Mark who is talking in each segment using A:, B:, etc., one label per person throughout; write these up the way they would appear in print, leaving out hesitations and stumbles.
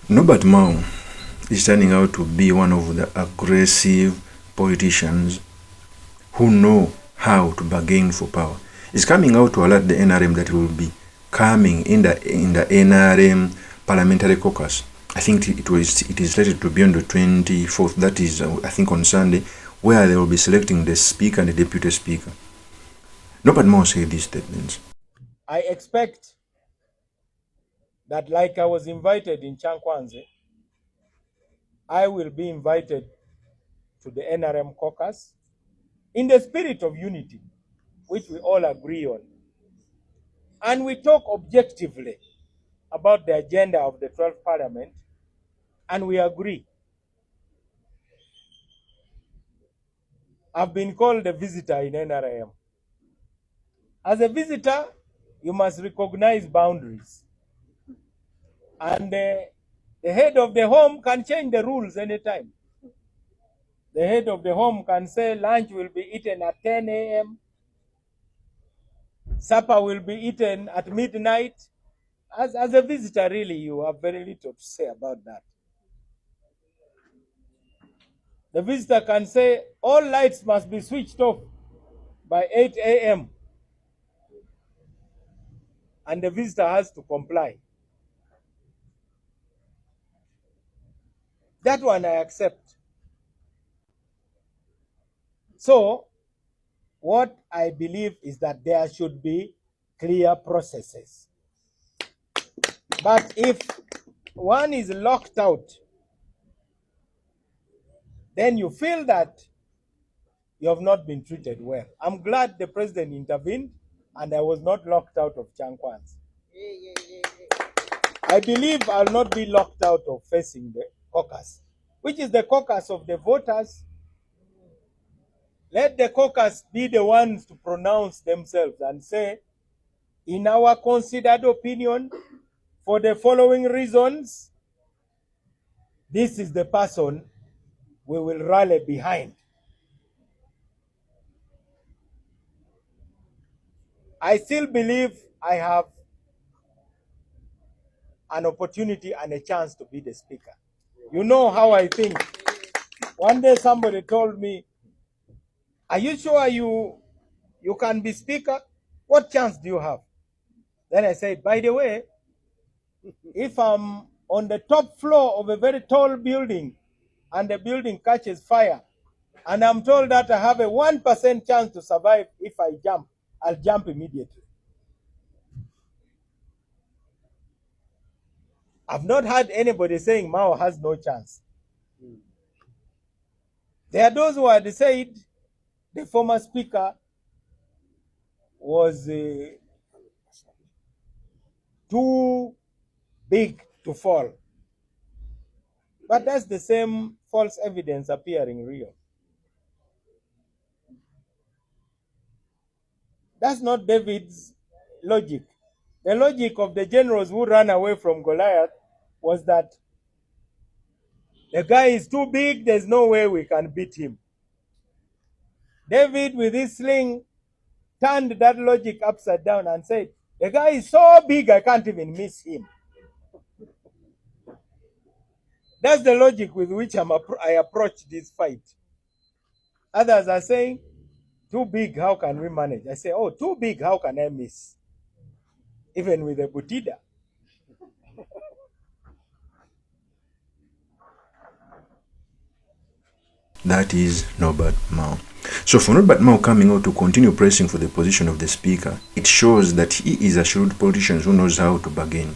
A: Norbert Mao is turning out to be one of the aggressive politicians who know how to bargain for power. He's coming out to alert the NRM that he will be coming in the NRM parliamentary caucus. I think it is slated to be on the 24th, that is I think on Sunday, where they will be selecting the speaker and the deputy speaker. Norbert Mao said these statements.
B: I expect that, like I was invited in Chankwanze, I will be invited to the NRM caucus in the spirit of unity, which we all agree on. And we talk objectively about the agenda of the 12th Parliament, and we agree. I've been called a visitor in NRM. As a visitor, you must recognize boundaries. And the head of the home can change the rules anytime. The head of the home can say lunch will be eaten at 10 a.m. Supper will be eaten at midnight. As a visitor, really, you have very little to say about that. The visitor can say all lights must be switched off by 8 a.m. and the visitor has to comply. That one I accept. So, what I believe is that there should be clear processes. But if one is locked out, then you feel that you have not been treated well. I'm glad the president intervened and I was not locked out of Chankwanz. I believe I'll not be locked out of facing the caucus, which is the caucus of the voters. Let the caucus be the ones to pronounce themselves and say, in our considered opinion, for the following reasons, this is the person we will rally behind. I still believe I have an opportunity and a chance to be the speaker. You know how I think. One day somebody told me, are you sure you can be speaker? What chance do you have? Then I said, by the way, if I'm on the top floor of a very tall building and the building catches fire, and I'm told that I have a 1% chance to survive if I jump, I'll jump immediately. I've not heard anybody saying Mao has no chance. There are those who had said the former speaker was too big to fall. But that's the same false evidence appearing real. That's not David's logic. The logic of the generals who ran away from Goliath was that the guy is too big, there's no way we can beat him. David, with his sling, turned that logic upside down and said, the guy is so big, I can't even miss him. That's the logic with which I approach this fight. Others are saying, too big, how can we manage? I say, oh, too big, how can I miss? Even with a Butida.
A: That is Norbert Mao. So for Norbert Mao coming out to continue pressing for the position of the speaker, it shows that he is a shrewd politician who knows how to bargain.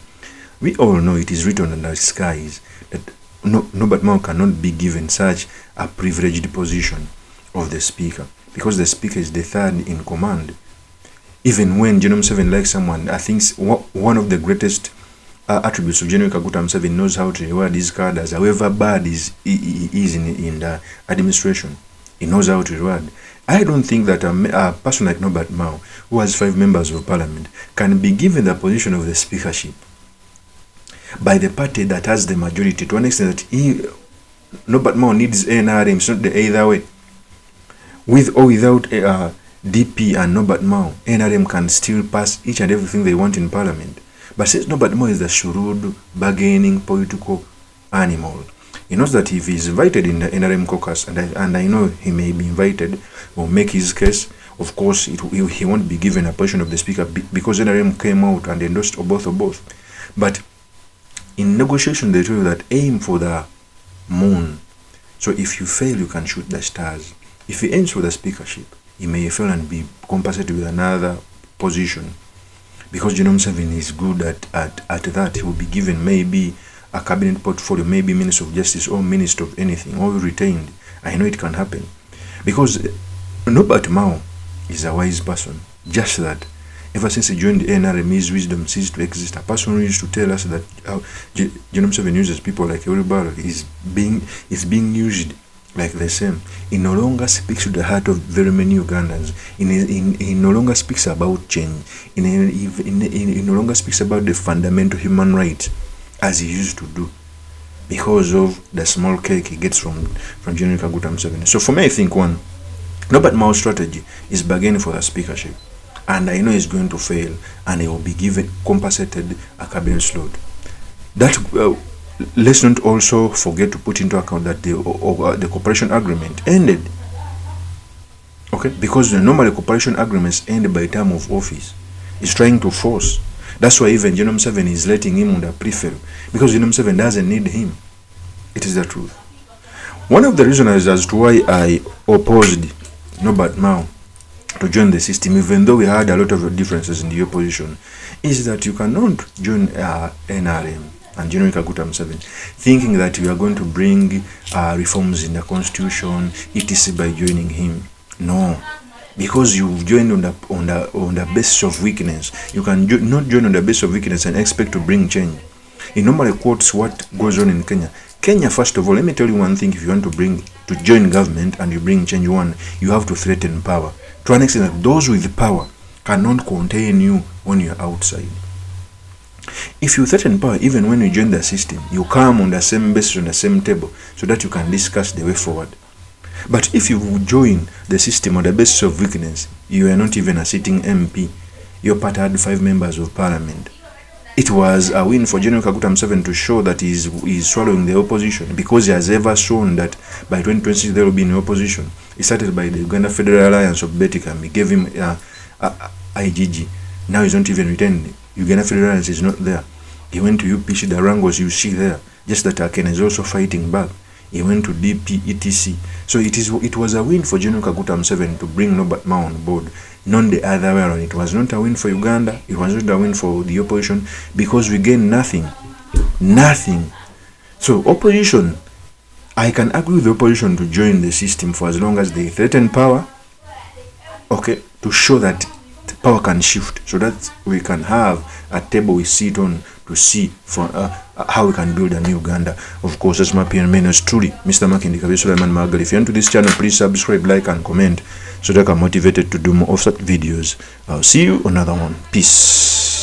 A: We all know it is written in the skies that Norbert Mao cannot be given such a privileged position of the speaker, because the speaker is the third in command. Even when General Museveni likes someone, I think one of the greatest attributes of General Kaguta Museveni knows how to reward his cadres, however bad he is in the administration. He knows how to reward. I don't think that a person like Norbert Mao, who has 5 members of parliament, can be given the position of the speakership by the party that has the majority, to an extent that Norbert Mao needs NRM, it's not the either way. With or without DP and Norbert Mao, NRM can still pass each and everything they want in parliament. But since Norbert Mao is the shrewd, bargaining, political animal. He knows that if he's invited in the NRM caucus, and I know he may be invited or make his case, of course he won't be given a position of the speaker because NRM came out and endorsed OBOTH. But in negotiation they tell you that aim for the moon. So if you fail, you can shoot the stars. If he aims for the speakership, he may fail and be compensated with another position. Because General Museveni is good at that, he will be given maybe a cabinet portfolio, maybe Minister of Justice or Minister of anything, or retained. I know it can happen. Because Norbert Mao is a wise person. Just that, ever since he joined the NRM, his wisdom ceased to exist. A person who used to tell us that how General Museveni uses people like everybody is being used like the same. He no longer speaks to the heart of very many Ugandans. He no longer speaks about change. He no longer speaks about the fundamental human rights as he used to do, because of the small cake he gets from General Kaguta Museveni. So for me, I think one, Norbert Mao's strategy is bargaining for the speakership, and I know he's going to fail, and he will be compensated a cabinet slot. That let's not also forget to put into account that the cooperation agreement ended. Okay, because normally cooperation agreements end by term of office. He's trying to force. That's why even General Museveni is letting him under prefer, because General Museveni doesn't need him. It is the truth. One of the reasons as to why I opposed Norbert Mao to join the system, even though we had a lot of differences in the opposition, is that you cannot join NRM and General Kaguta Museveni thinking that you are going to bring reforms in the constitution, etc. by joining him. No. Because you've joined on the basis of weakness. You can not join on the basis of weakness and expect to bring change. He normally quotes what goes on in Kenya. Kenya, first of all, let me tell you one thing. If you want to join government and you bring change, one, you have to threaten power. To an extent that those with power cannot contain you when you're outside. If you threaten power, even when you join the system, you come on the same basis, on the same table, so that you can discuss the way forward. But if you join the system on the basis of weakness, you are not even a sitting MP. Your party had 5 members of parliament. It was a win for General Kaguta Museveni to show that he's swallowing the opposition, because he has ever shown that by 2026 there will be no opposition. He started by the Uganda Federal Alliance of Betikam. He gave him IGG. Now he's not even retained. Uganda Federal Alliance is not there. He went to UPC, the Rangos you see there. Just that Aken is also fighting back. He went to DP, etc. So it was a win for General Kaguta Museveni to bring Norbert Mao on board, not the other way around. It was not a win for Uganda, it was not a win for the opposition, because we gained nothing. Nothing. So opposition, I can agree with the opposition to join the system for as long as they threaten power, okay, to show that power can shift, so that we can have a table we sit on to see for how we can build a new Uganda. Of course, as my PN is truly Mr. Makindi Kabe Suleiman Magal. If you're into this channel, please subscribe, like, and comment so that I'm motivated to do more of such videos. I'll see you on another one. Peace.